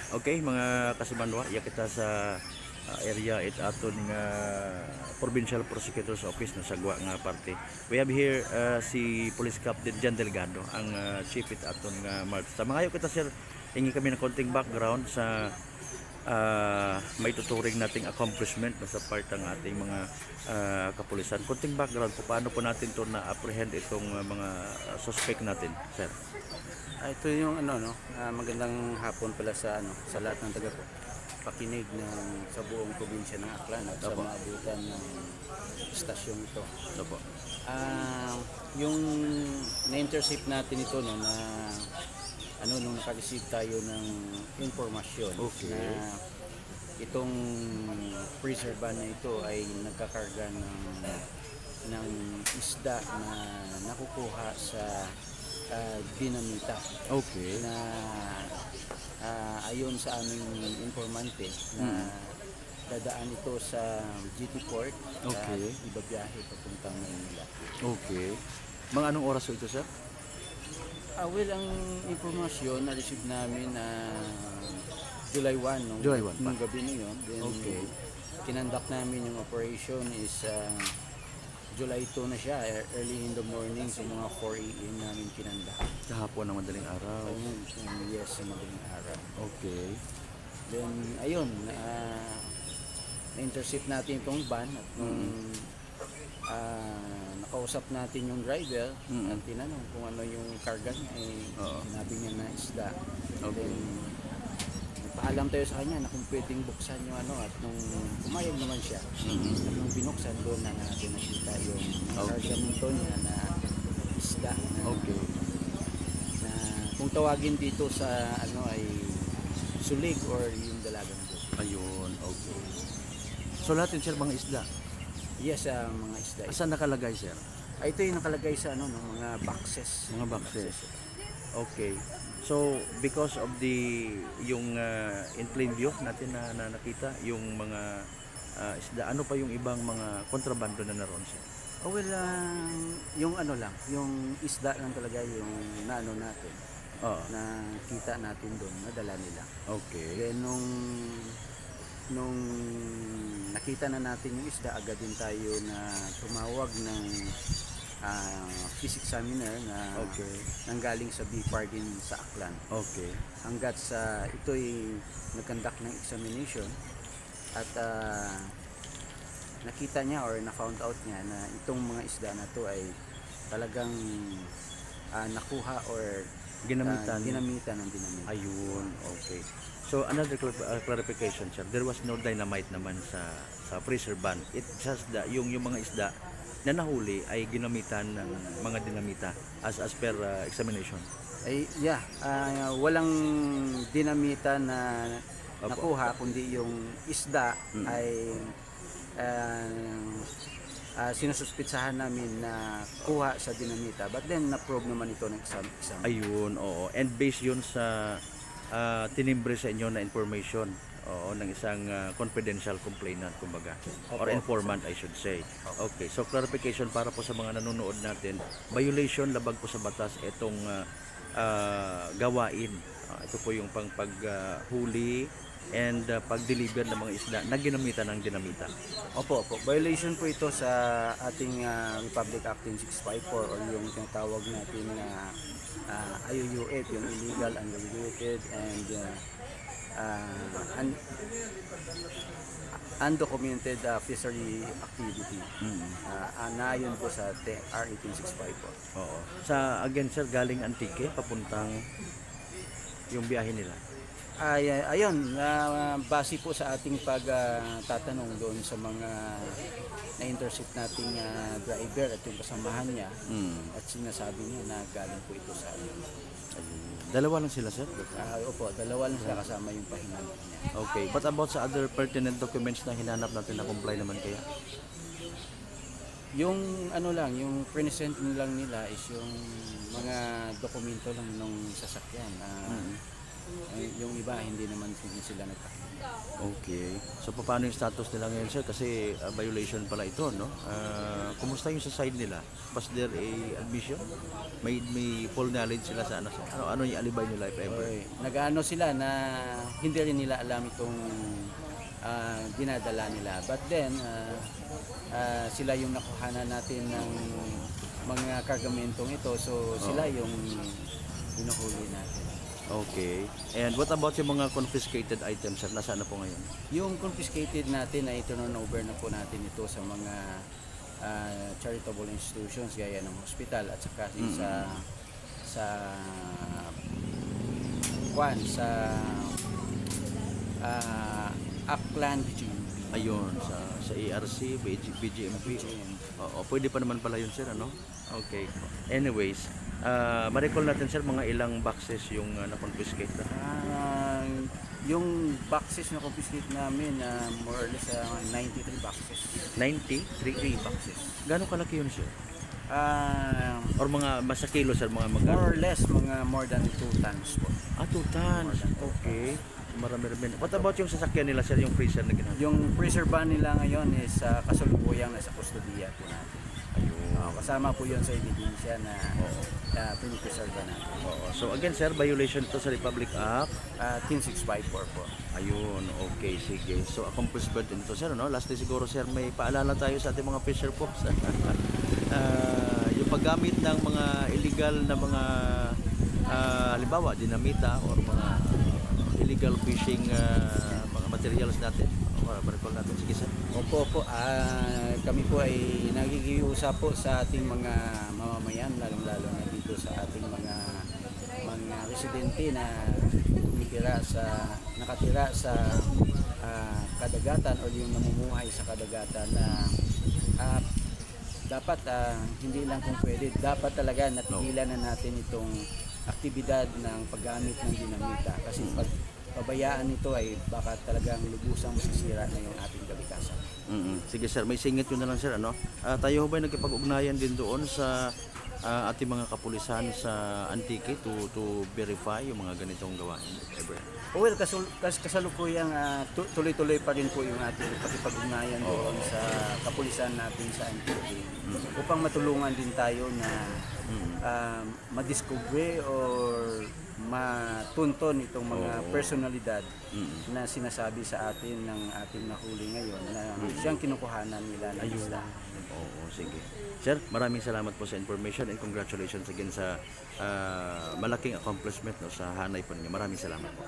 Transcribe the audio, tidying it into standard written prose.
Okay, mga kasimanwa, iya kita sa area it aton nga Provincial Prosecutor's Office na sagwa nga parte. We have here si Police Captain Jan Delgado, ang chief it aton nga March. Sa mga kita sir, hingi kami ng konting background sa may tuturing nating accomplishment sa part ng ating mga kapulisan. Konting background po paano po natin to na-apprehend itong mga suspect natin, sir. Ito yung magandang hapon pala sa sa lahat ng taga pakinig sa buong probinsya ng Aklan at sa maabutan ng istasyon ito. Opo. Yung na-intercept natin ito nung naka-receive tayo ng informasyon na itong freezer van na ito ay nagkakarga ng isda na nakukuha sa dinamita. Okay. Na ayon sa aming informante na dadaan ito sa GT Port. Okay. Ibabiyahe papuntang Manila. Okay. Mga anong oras ito, sir? Well, ang informasyon na receive namin July 1 nung gabi na yun. Then, okay. Kinandak namin yung operation is July 2 na siya, early in the morning, so mga 4 AM namin kinandak. Kahapon ng madaling araw. Yes, sa madaling araw. Okay. Then, ayun, na-intercept natin itong van at nung nakausap natin yung driver at tinanong kung ano yung karga niya, sinabi niya na isda. Okay. Then, paalam tayo sa kanya na kung pwedeng buksan yung at nung pumayag naman siya, at nung binuksan doon na natin nakita yung kargamento niya na isda na, na kung tawagin dito sa ay sulig or yung dalagang buko. Ayun, okay. So lahat yun sir, mga isda? Yes, mga isda. Saan nakalagay sir? Ito yung nakalagay sa ng mga boxes. Mga boxes. Okay. So because of yung in plain view natin na nakita yung mga isda, ano pa yung ibang mga kontrabando na naroon sir? Yung yung isda lang talaga yung natin. Na kita natin doon, nadala nila. Okay. Then nung nakita na natin yung isda, agad din tayo na tumawag ng physics examiner na nanggaling sa BPAR din sa Aklan. Okay. Hanggat sa ito'y nagkandak ng examination at nakita niya or na-found out niya na itong mga isda na to ay talagang nakuha or ginamitan ng dinamita. Ayun, okay. So another clarification sir, there was no dynamite naman sa freezer van. It's just yung mga isda na nahuli ay ginamitan ng mga dinamita as per examination. Walang dinamita na nakuha, kundi yung isda ay sinususpitsahan namin na kuha sa dinamita, but then na-probe naman ito ng exam. Ayun, oo. And based yun sa tinimbre sa inyo na information ng isang confidential complainant kumbaga, or informant I should say. Okay, so clarification para po sa mga nanonood natin, violation, labag po sa batas itong gawain. Ito po yung paghuli and pag-deliver ng mga isda na ginamitan ng dinamita. Opo. Violation po ito sa ating Republic Act 10654 or yung tinatawag natin na IUUF, yung illegal, unregulated, and undocumented fishery activity. Yun po sa R 18654. Oo. Again sir, galing Antique papuntang yung biyahe nila. Ayun, base po sa ating pagtatanong doon sa mga na-intercept nating driver at yung kasamahan niya, at sinasabi niya na galing po ito sa Dalawa lang sila sir? Opo, dalawa lang sila kasama yung pahinga niya. Okay, but about sa other pertinent documents na hinanap natin na comply naman kaya? Yung yung present lang nila is yung mga dokumento lang nung sasakyan. Yung iba hindi naman sila nagpakita. Okay. So paano yung status nila ngayon, sir? Kasi violation pala ito, no? Kumusta yung sa side nila? Was there a admission? May full knowledge sila sa ano? Ano yung alibay nila if ever? Okay. Nag-ano sila na hindi rin nila alam itong dinadala nila. But then, sila yung nakuhanan natin ng mga kargamentong ito. So, sila yung pinuhuli natin. Okay. And what about yung mga confiscated items, sir? Nasaan na po ngayon? Yung confiscated natin ay turn over na po natin ito sa mga charitable institutions gaya ng hospital at saka sa Aklan BGMP. Ayun, sa ARC, BGMP. Oo, pwede pa naman pala yun, sir, ano? Okay. Anyways, ma-recall natin, sir, mga ilang boxes yung na-confiscate na? Yung boxes na confiscate namin, more or less 93 boxes. 93 boxes. Gano'ng kalaki yun, sir? Uh, Or mga masa kilo, sir, mga more magkano? or less, more than 2 tons po. 2 tons. Okay. Marami-rami. What about yung sasakyan nila, sir, yung freezer na ginagawa? Yung freezer ban nila ngayon is kasalukuyang nasa kustodiya po natin. Ayun. Kasama po yun sa ebidensya na pinipreserve natin. Oo. So again, sir, violation ito sa Republic Act. 10654 po. Ayun, okay, sige. So accomplished ba din ito, sir, no? Lastly siguro, sir, may paalala tayo sa ating mga fisher folks. Yung paggamit ng mga illegal na mga halimbawa, dinamita or mga illegal fishing mga materials natin. Recall natin, sige, sir. Opo. Kami po ay nagigiusap po sa ating mga mamamayan, lalong-lalo na dito sa ating mga residente na nakatira sa kadagatan o yung namumuhay sa kadagatan na dapat hindi lang kung pwede, dapat talaga natigilan na natin itong aktibidad ng paggamit ng dinamita kasi pag pabayaan nito ay baka talagang lubusang masisira na yung ating kalikasan. Sige, sir, may singit yun na lang, sir, ano? Tayo ba nakipag-ugnayan din doon sa ating mga kapulisan sa Antique to verify yung mga ganitong gawain? Well, kasalukuyang tuloy-tuloy pa rin po yung ating pakipag-ugnayan doon sa kapulisan natin sa Antique upang matulungan din tayo na madiscover or matunton itong mga personalidad na sinasabi sa atin ng ating nahuli ngayon na siyang kinukuhanan nila ng isla. Oo, sige. Sir, maraming salamat po sa information and congratulations again sa malaking accomplishment, no, sa hanay po ninyo. Maraming salamat po.